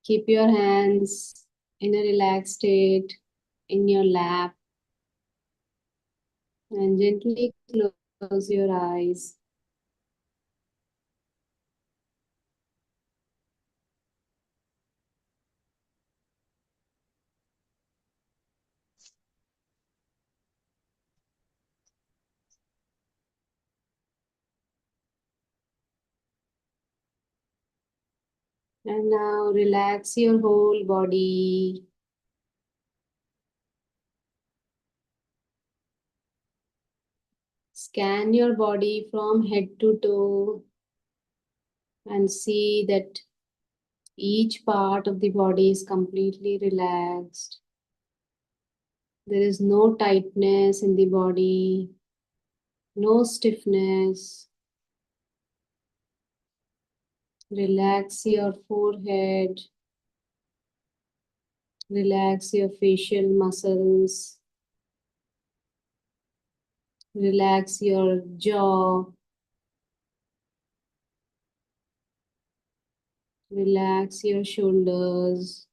Keep your hands in a relaxed state in your lap and gently close your eyes. And now relax your whole body. Scan your body from head to toe and see that each part of the body is completely relaxed. There is no tightness in the body, no stiffness. Relax your forehead, relax your facial muscles, relax your jaw, relax your shoulders,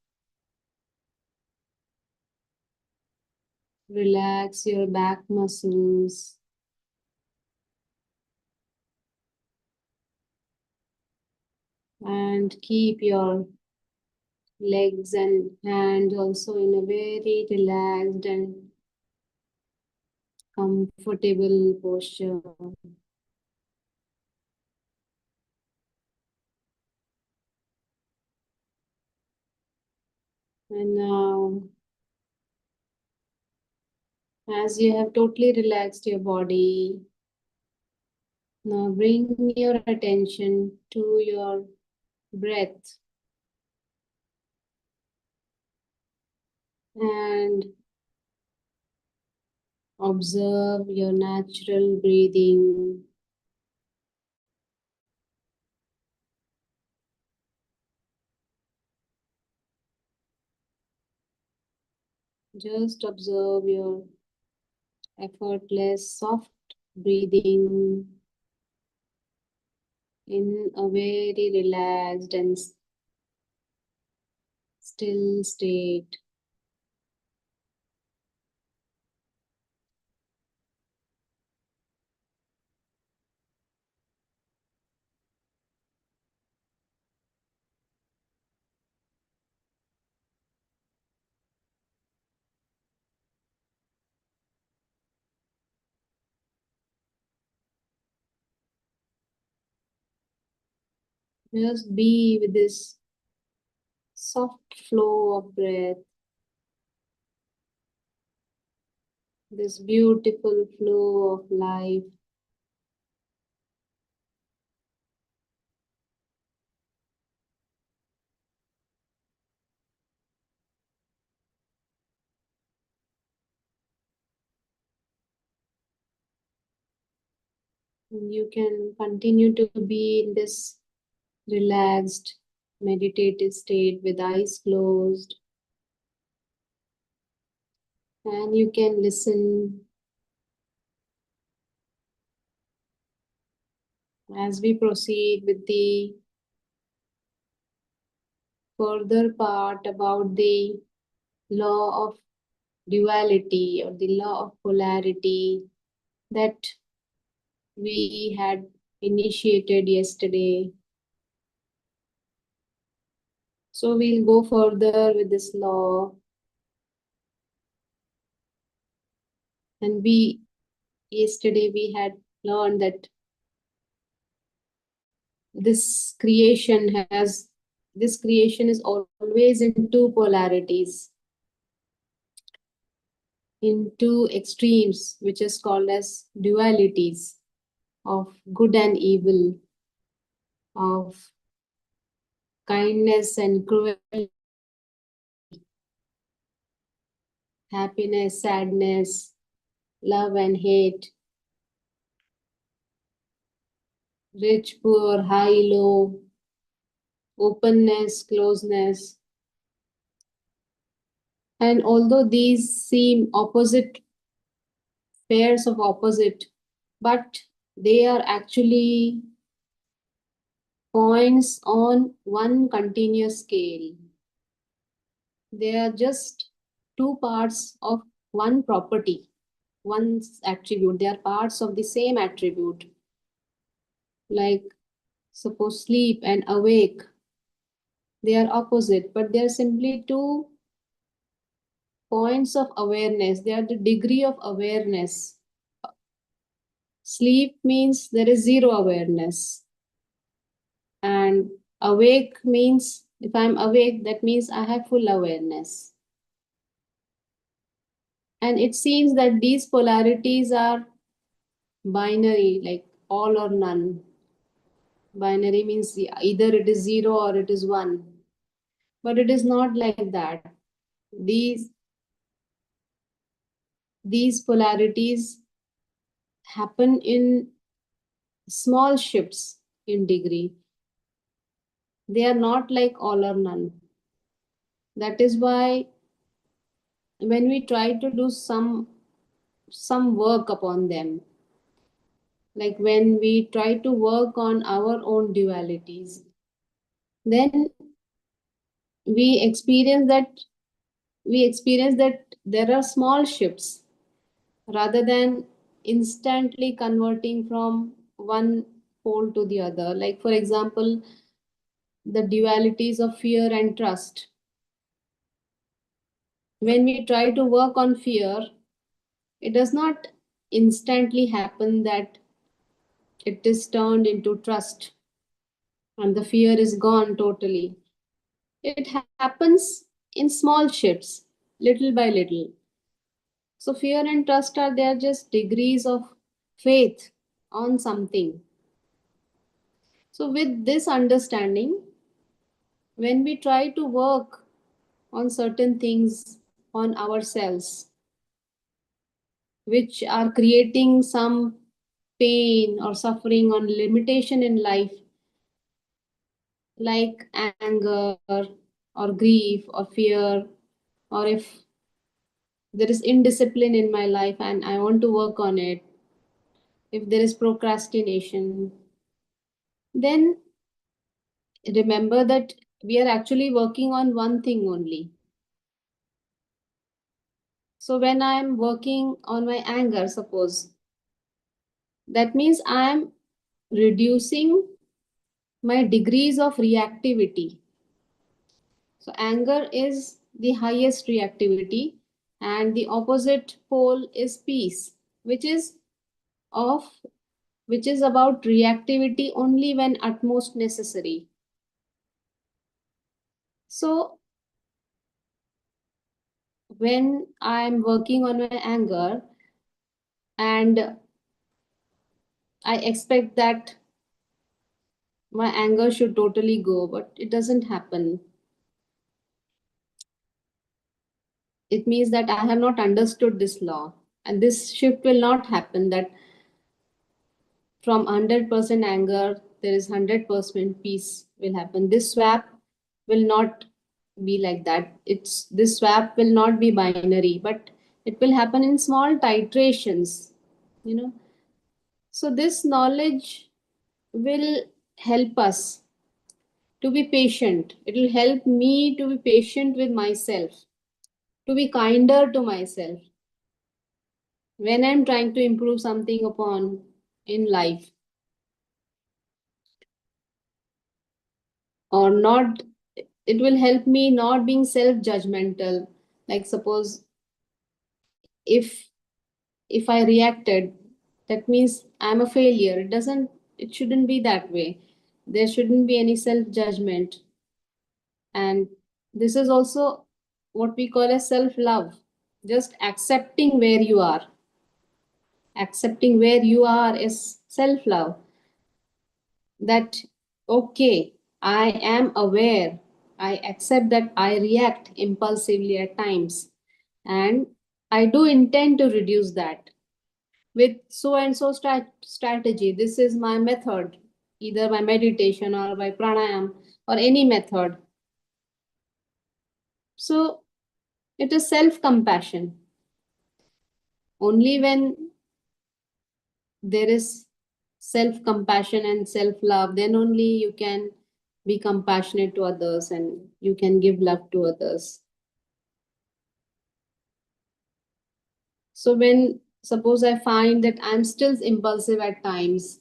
relax your back muscles, and keep your legs and hands also in a very relaxed and comfortable posture. And now, as you have totally relaxed your body, now bring your attention to your breath and observe your natural breathing. Just observe your effortless, soft breathing in a very relaxed and still state. Just be with this soft flow of breath, this beautiful flow of life. And you can continue to be in this relaxed, meditative state with eyes closed. And you can listen as we proceed with the further part about the law of duality or the law of polarity that we had initiated yesterday. So we'll go further with this law. And yesterday we had learned that this creation is always in two polarities, in two extremes, which is called as dualities of good and evil, of kindness and cruelty, happiness, sadness, love and hate, rich, poor, high, low, openness, closeness. And although these seem opposite, pairs of opposite, but they are actually points on one continuous scale. They are just two parts of one property, one attribute. They are parts of the same attribute. Like suppose sleep and awake, they are opposite, but they are simply two points of awareness. They are the degree of awareness. Sleep means there is zero awareness, and awake means if I'm awake, that means I have full awareness. And it seems that these polarities are binary, like all or none. Binary means either it is zero or it is one. But it is not like that. These these polarities happen in small shifts in degree. They are not like all or none. That is why when we try to do some work upon them, like when we try to work on our own dualities, then we experience that there are small shifts rather than instantly converting from one pole to the other. Like for example, the dualities of fear and trust. When we try to work on fear, it does not instantly happen that it is turned into trust and the fear is gone totally. It happens in small shifts, little by little. So, fear and trust are there just degrees of faith on something. So, with this understanding, when we try to work on certain things on ourselves, which are creating some pain or suffering or limitation in life, like anger or grief or fear, or if there is indiscipline in my life and I want to work on it, if there is procrastination, then remember that we are actually working on one thing only. So when I am working on my anger, suppose, that means I am reducing my degrees of reactivity. So anger is the highest reactivity, and the opposite pole is peace, which is of which is about reactivity only when utmost necessary. So when I'm working on my anger and I expect that my anger should totally go, but it doesn't happen. It means that I have not understood this law. And this shift will not happen that from 100% anger, there is 100% peace will happen. This swap will not be like that. This swap will not be binary, but it will happen in small titrations, you know. So this knowledge will help us to be patient. It will help me to be patient with myself, to be kinder to myself when I'm trying to improve something upon in life, or not. It will help me not being self judgmental. Like suppose if if I reacted, that means I'm a failure. It shouldn't be that way. There shouldn't be any self judgment. And this is also what we call as self love, just accepting where you are. Accepting where you are is self love. That, okay, I am aware. I accept that I react impulsively at times, and I do intend to reduce that with so and so strategy. This is my method, either by meditation or by pranayam or any method. So it is self compassion. Only when there is self compassion and self love, then only you can be compassionate to others and you can give love to others. So when suppose I find that I'm still impulsive at times,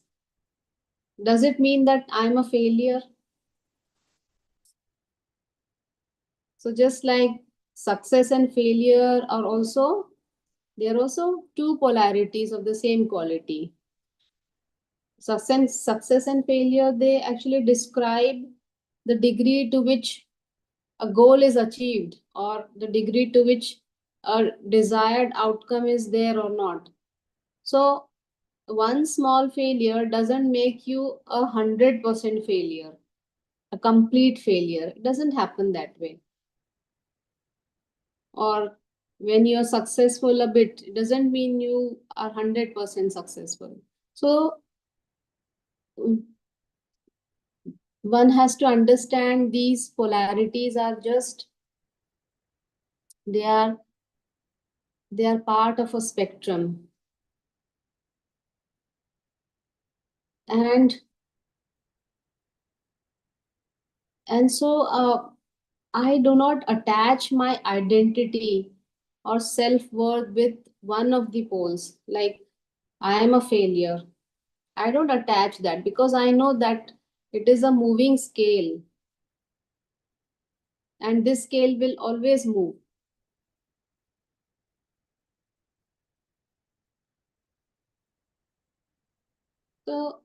does it mean that I'm a failure? So just like success and failure are also, they are also two polarities of the same quality. Success and failure, they actually describe the degree to which a goal is achieved or the degree to which a desired outcome is there or not. So one small failure doesn't make you 100% failure, a complete failure. It doesn't happen that way. Or when you're successful a bit, it doesn't mean you are 100% successful. So mm, one has to understand these polarities are just, they are they are part of a spectrum. And so I do not attach my identity or self-worth with one of the poles, like I am a failure. I don't attach that because I know that it is a moving scale and this scale will always move. So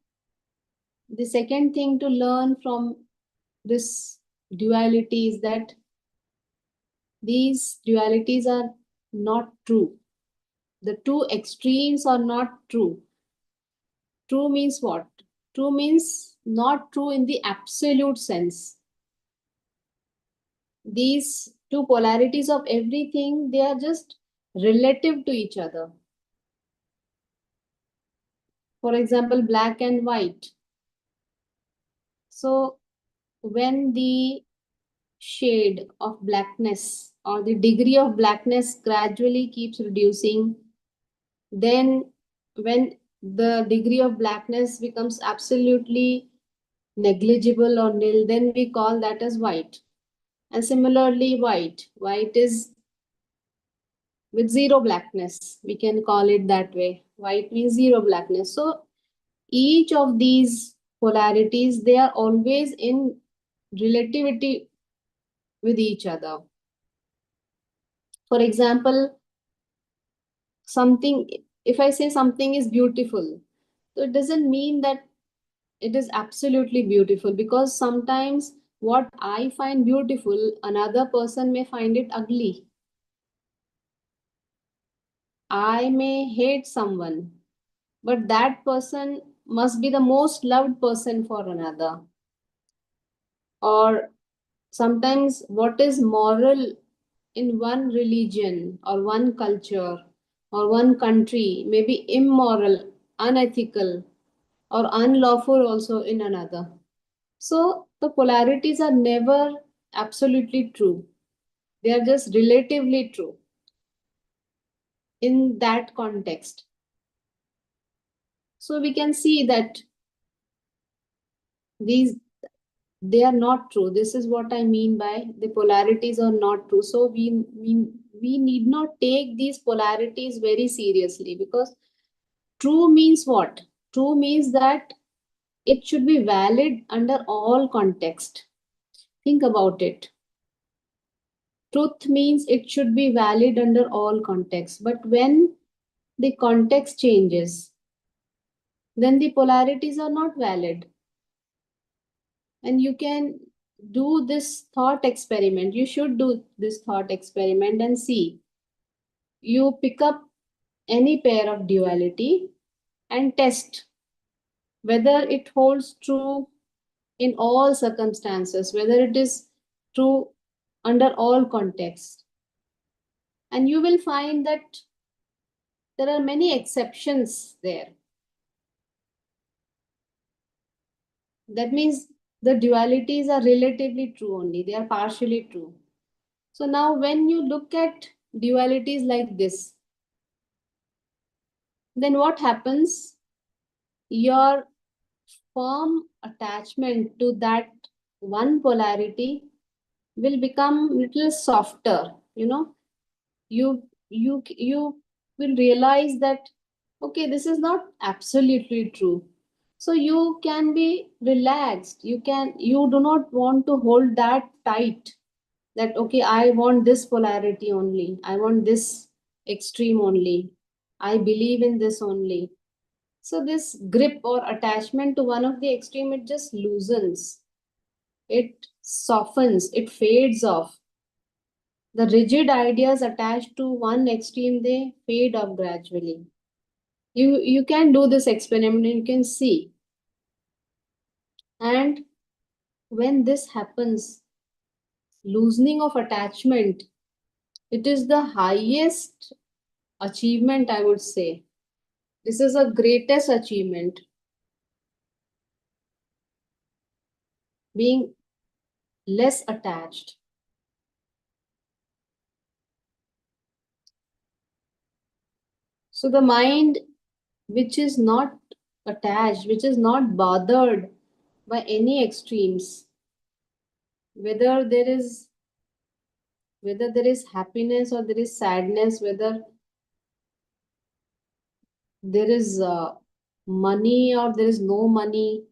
the second thing to learn from this duality is that these dualities are not true. The two extremes are not true. True means what? True means not true in the absolute sense. These two polarities of everything, they are just relative to each other. For example, black and white. So when the shade of blackness or the degree of blackness gradually keeps reducing, then when the degree of blackness becomes absolutely negligible or nil, then we call that as white. And similarly, white is with zero blackness, we can call it that way. White means zero blackness. So each of these polarities, they are always in relativity with each other. For example, something, if I say something is beautiful, so it doesn't mean that it is absolutely beautiful, because sometimes what I find beautiful, another person may find it ugly. I may hate someone, but that person must be the most loved person for another. Or sometimes what is moral in one religion or one culture or one country may be immoral, unethical, or unlawful also in another. So the polarities are never absolutely true, they are just relatively true in that context. So we can see that these, they are not true. This is what I mean by the polarities are not true. So we need not take these polarities very seriously, because true means what? True means that it should be valid under all context. Think about it. Truth means it should be valid under all contexts. But when the context changes, then the polarities are not valid. And you can do this thought experiment. You should do this thought experiment and see. You pick up any pair of duality and test whether it holds true in all circumstances, whether it is true under all contexts. And you will find that there are many exceptions there. That means the dualities are relatively true only, they are partially true. So now when you look at dualities like this, then what happens? Your firm attachment to that one polarity will become little softer. You know, you will realize that, okay, this is not absolutely true. So you can be relaxed. You do not want to hold that tight, that, okay, I want this polarity only. I want this extreme only. I believe in this only. So this grip or attachment to one of the extreme, it just loosens, it softens, it fades off. The rigid ideas attached to one extreme, they fade off gradually. You can do this experiment and you can see. And when this happens, loosening of attachment, it is the highest achievement, I would say. This is a greatest achievement. Being less attached. So the mind which is not attached, which is not bothered by any extremes, whether there is happiness or there is sadness, whether there is money or there is no money.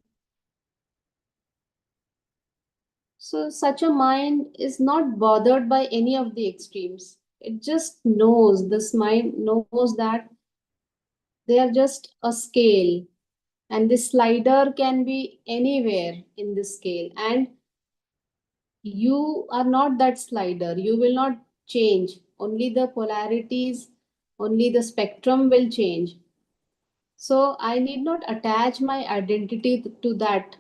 So such a mind is not bothered by any of the extremes. It just knows, this mind knows that they are just a scale, and this slider can be anywhere in this scale, and you are not that slider. You will not change. Only the polarities, only the spectrum will change. So I need not attach my identity to that,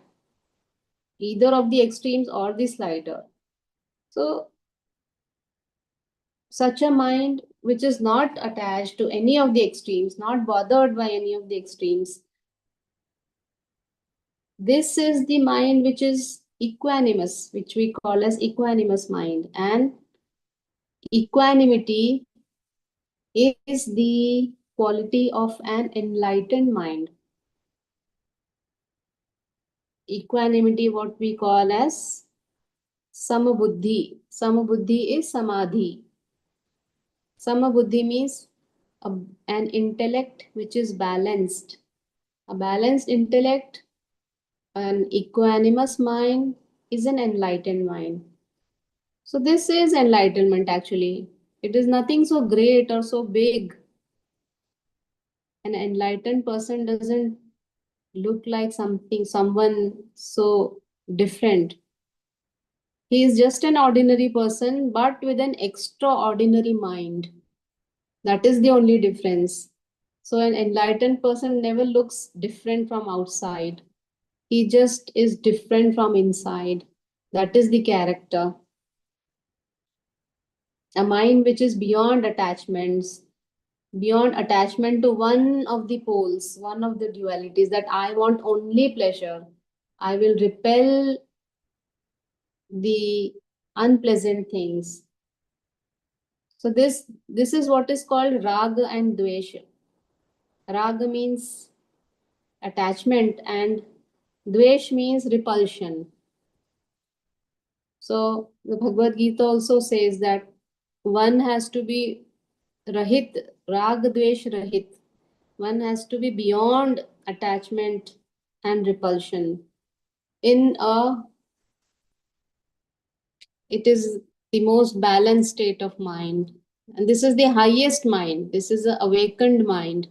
either of the extremes or the slider. So such a mind which is not attached to any of the extremes, not bothered by any of the extremes, this is the mind which is equanimous, which we call as equanimous mind. And equanimity is the quality of an enlightened mind. Equanimity, what we call as Samabuddhi. Samabuddhi is Samadhi. Samabuddhi means an intellect which is balanced. A balanced intellect, an equanimous mind is an enlightened mind. So this is enlightenment actually. It is nothing so great or so big. An enlightened person doesn't look like someone so different. He is just an ordinary person, but with an extraordinary mind. That is the only difference. So an enlightened person never looks different from outside. He just is different from inside. That is the character. A mind which is beyond attachments, beyond attachment to one of the poles, one of the dualities, that I want only pleasure. I will repel the unpleasant things. So this is what is called raga and dvesha. Raga means attachment and dvesh means repulsion. So the Bhagavad Gita also says that one has to be rahit, rag dvesh rahit. One has to be beyond attachment and repulsion. It is the most balanced state of mind. And this is the highest mind. This is an awakened mind.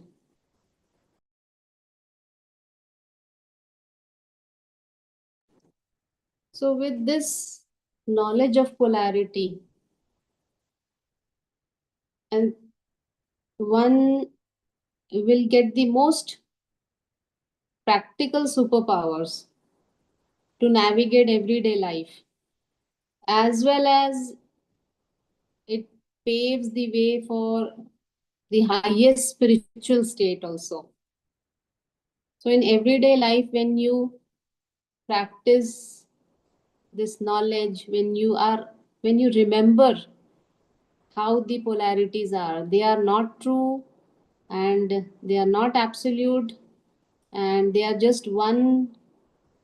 So with this knowledge of polarity, and one will get the most practical superpowers to navigate everyday life, as well as it paves the way for the highest spiritual state also. So in everyday life, when you practice this knowledge, when you remember how the polarities are, they are not true and they are not absolute, and they are just one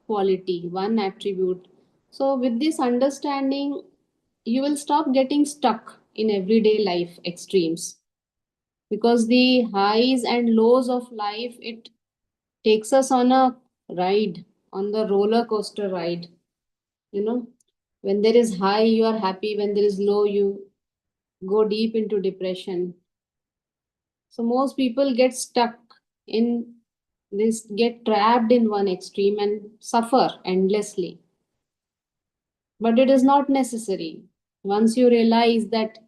quality, one attribute. So with this understanding, you will stop getting stuck in everyday life extremes. Because the highs and lows of life, it takes us on a ride, on the roller coaster ride. You know, when there is high, you are happy. When there is low, you go deep into depression. So most people get stuck in this, get trapped in one extreme and suffer endlessly. But it is not necessary. Once you realize that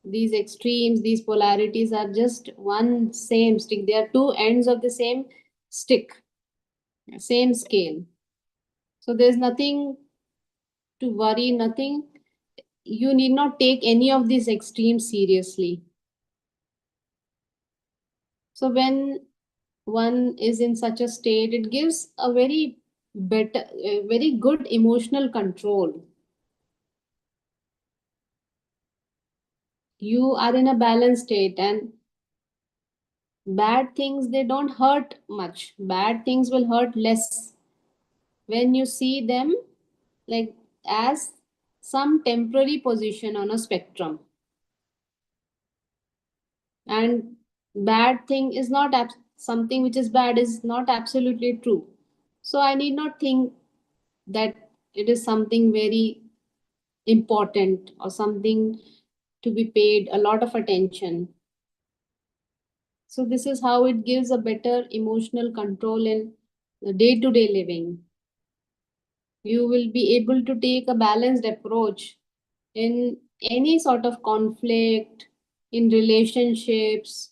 these extremes, these polarities are just one same stick, they are two ends of the same stick, same scale. So there's nothing to worry, nothing. You need not take any of these extremes seriously. So when one is in such a state, it gives a very good emotional control. You are in a balanced state, and bad things, they don't hurt much. Bad things will hurt less when you see them like as some temporary position on a spectrum. And bad thing is not something which is bad is not absolutely true. So I need not think that it is something very important or something to be paid a lot of attention. So this is how it gives a better emotional control in the day-to-day living. You will be able to take a balanced approach in any sort of conflict, in relationships.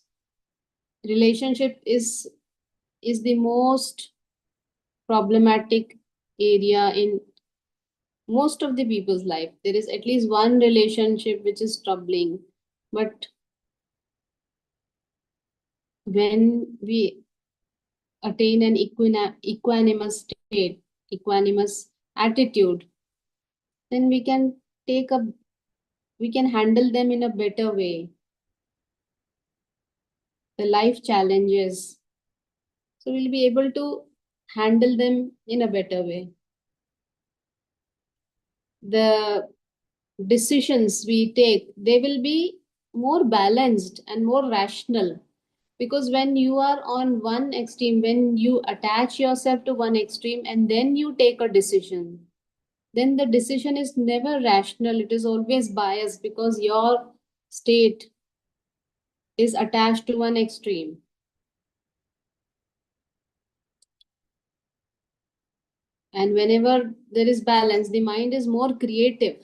Relationship is the most problematic area in most of the people's life. There is at least one relationship which is troubling. But when we attain an equanimous state, equanimous attitude, then we can handle them in a better way. The life challenges. So we'll be able to handle them in a better way. The decisions we take, they will be more balanced and more rational. Because when you are on one extreme, when you attach yourself to one extreme and then you take a decision, then the decision is never rational. It is always biased because your state is attached to one extreme. And whenever there is balance, the mind is more creative.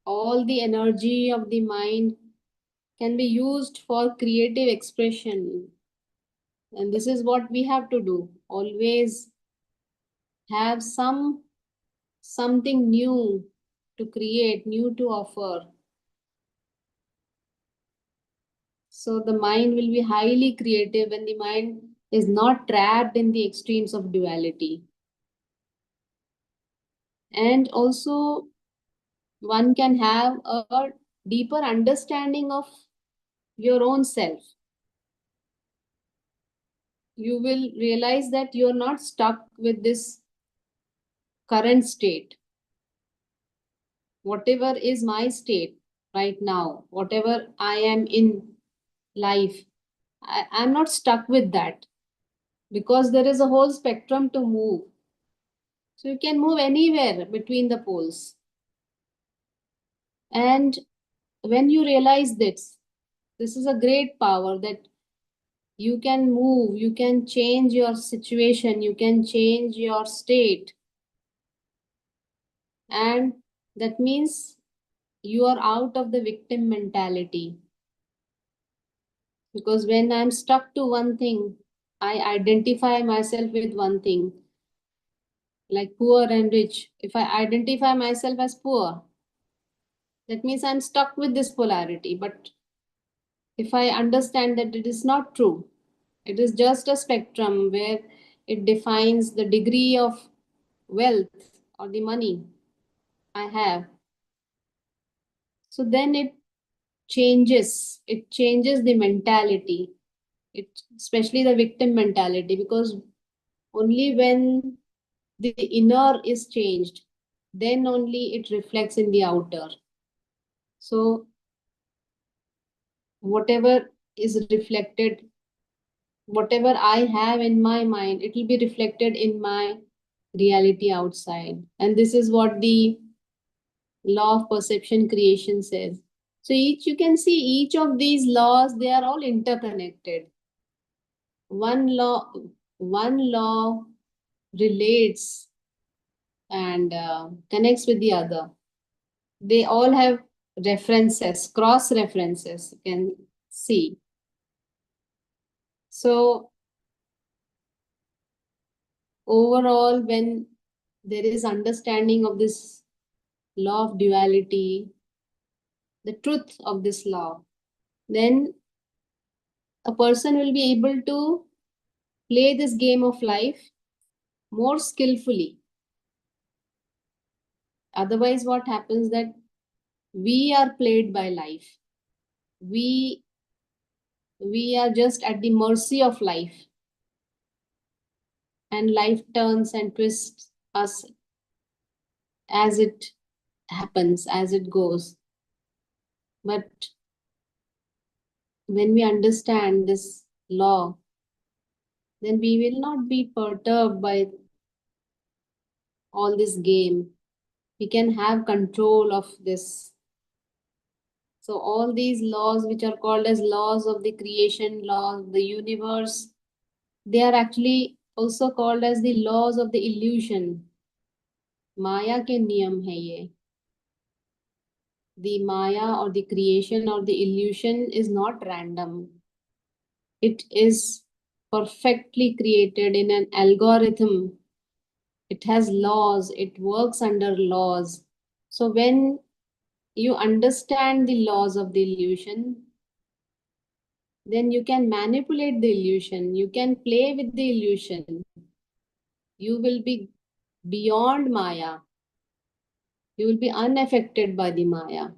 All the energy of the mind can be used for creative expression. And this is what we have to do. Always have something new to create, new to offer. So the mind will be highly creative when the mind is not trapped in the extremes of duality. And also, one can have a deeper understanding of your own self. You will realize that you're not stuck with this current state. Whatever is my state right now, whatever I am in life, I'm not stuck with that because there is a whole spectrum to move. So you can move anywhere between the poles. And when you realize this is a great power that you can move, you can change your situation, you can change your state. And that means you are out of the victim mentality. Because when I'm stuck to one thing, I identify myself with one thing, like poor and rich. If I identify myself as poor, that means I'm stuck with this polarity. But if I understand that it is not true, it is just a spectrum where it defines the degree of wealth or the money I have. So then it changes the mentality, especially the victim mentality, because only when the inner is changed, then only it reflects in the outer. So whatever is reflected. Whatever I have in my mind, it will be reflected in my reality outside. And this is what the law of perception creation says. So each, you can see each of these laws, they are all interconnected. One law relates and connects with the other. They all have references, cross references, you can see. So overall, when there is understanding of this law of duality, the truth of this law, then a person will be able to play this game of life more skillfully. Otherwise, what happens that we are played by life. We are just at the mercy of life, and life turns and twists us as it happens, as it goes. But when we understand this law, then we will not be perturbed by all this game. We can have control of this. So all these laws, which are called as laws of the creation, laws of the universe, they are actually also called as the laws of the illusion. Maya ke niyam hai ye. The Maya or the creation or the illusion is not random. It is perfectly created in an algorithm. It has laws, it works under laws. So when you understand the laws of the illusion, then you can manipulate the illusion, you can play with the illusion. You will be beyond Maya. You will be unaffected by the Maya.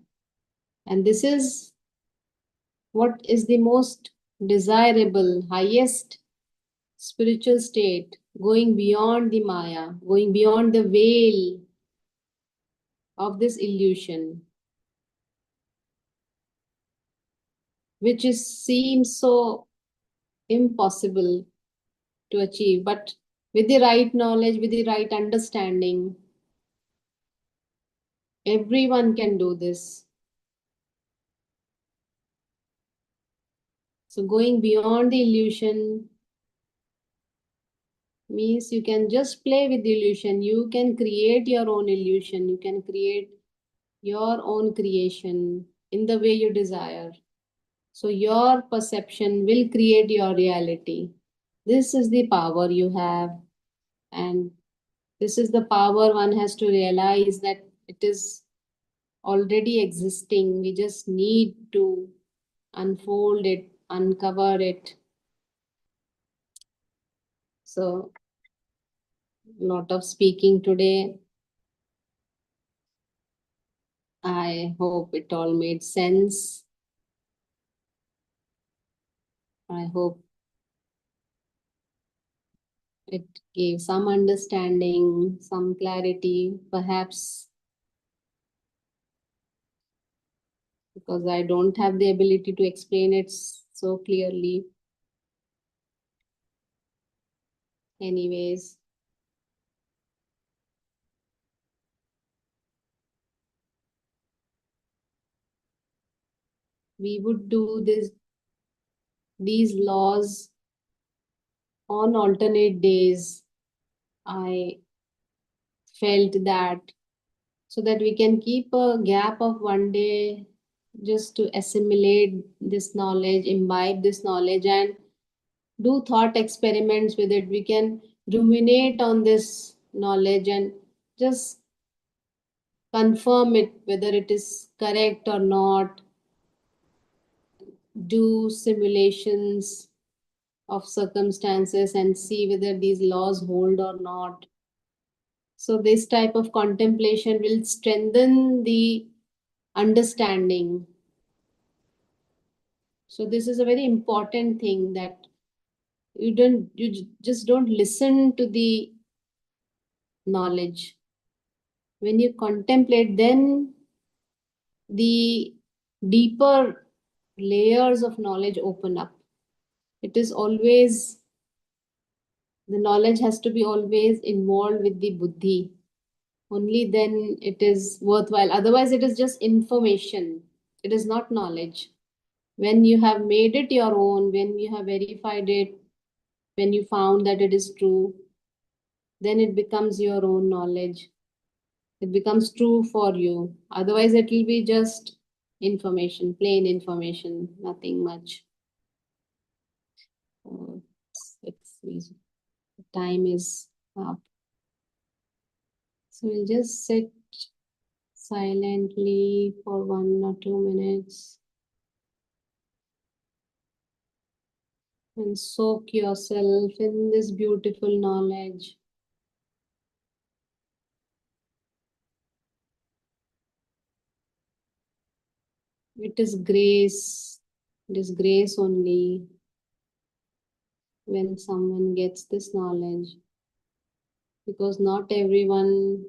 And this is what is the most desirable, highest spiritual state, going beyond the Maya, going beyond the veil of this illusion, which seems so impossible to achieve. But with the right knowledge, with the right understanding, everyone can do this. So going beyond the illusion means you can just play with the illusion. You can create your own illusion. You can create your own creation in the way you desire. So your perception will create your reality. This is the power you have, and this is the power one has to realize that it is already existing. We just need to unfold it, uncover it. So, lot of speaking today. I hope it all made sense. I hope it gave some understanding, some clarity, perhaps because I don't have the ability to explain it so clearly. Anyways, we would do these laws on alternate days. I felt that so that we can keep a gap of one day just to assimilate this knowledge, imbibe this knowledge, and do thought experiments with it. We can ruminate on this knowledge and just confirm it, whether it is correct or not, do simulations of circumstances and see whether these laws hold or not. So this type of contemplation will strengthen the understanding. So this is a very important thing, that you just don't listen to the knowledge. When you contemplate, then the deeper layers of knowledge open up. It is always, the knowledge has to be always involved with the buddhi. Only then it is worthwhile. Otherwise, it is just information. It is not knowledge. When you have made it your own, when you have verified it, when you found that it is true, then it becomes your own knowledge. It becomes true for you. Otherwise, it will be just information, plain information, nothing much. The time is up. So we'll just sit silently for 1 or 2 minutes and soak yourself in this beautiful knowledge. It is grace. It is grace only when someone gets this knowledge, because not everyone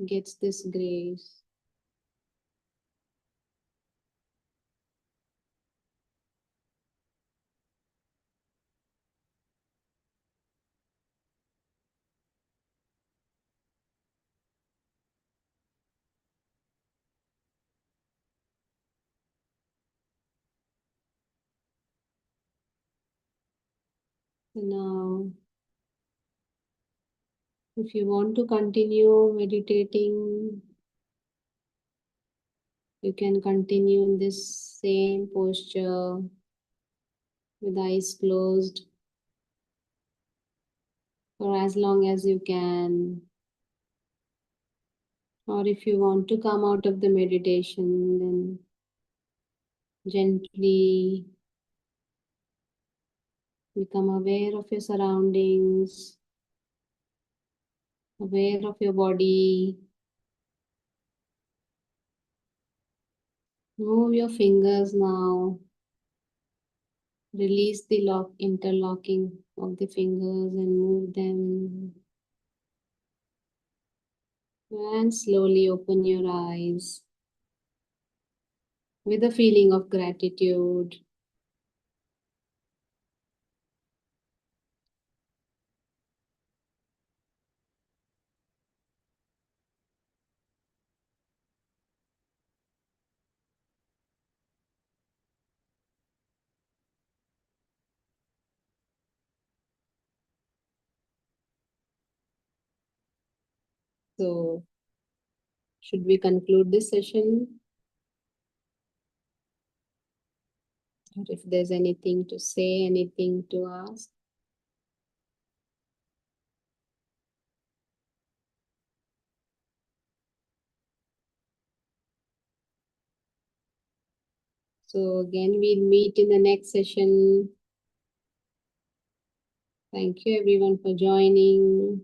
gets this grace. So now, if you want to continue meditating, you can continue in this same posture with eyes closed for as long as you can. Or if you want to come out of the meditation, then gently become aware of your surroundings, aware of your body. Move your fingers now. Release the interlocking of the fingers and move them. And slowly open your eyes with a feeling of gratitude. So, should we conclude this session? Or if there's anything to say, anything to ask? So again, we'll meet in the next session. Thank you everyone for joining.